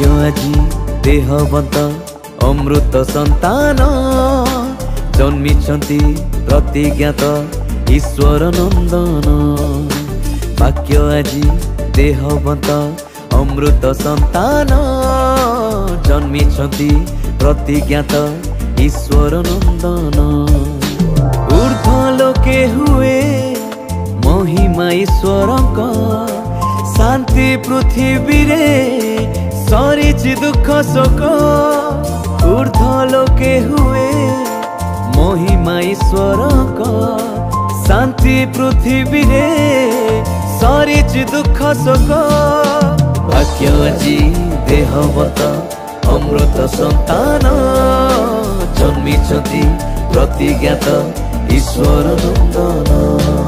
भाग्य आजी देहवंत अमृत संतान जन्मिछन्ति प्रतिज्ञात ईश्वर नंदन। भाग्य आजी देहवंत अमृत संतान जन्मिछन्ति प्रतिज्ञात ईश्वर नंदन। ऊर्ध्व लोके हुए महिमा ईश्वरक शांति पृथ्वी रे सरीछि दुख शोक। ऊर्ध्व लोके हुए महिमा ईश्वरक शांति पृथ्वी रे सरीछि दुख शोक। भाग्य आजी देहवत अमृत संतान जन्मिछन्ति प्रतिज्ञात ईश्वर नंदन।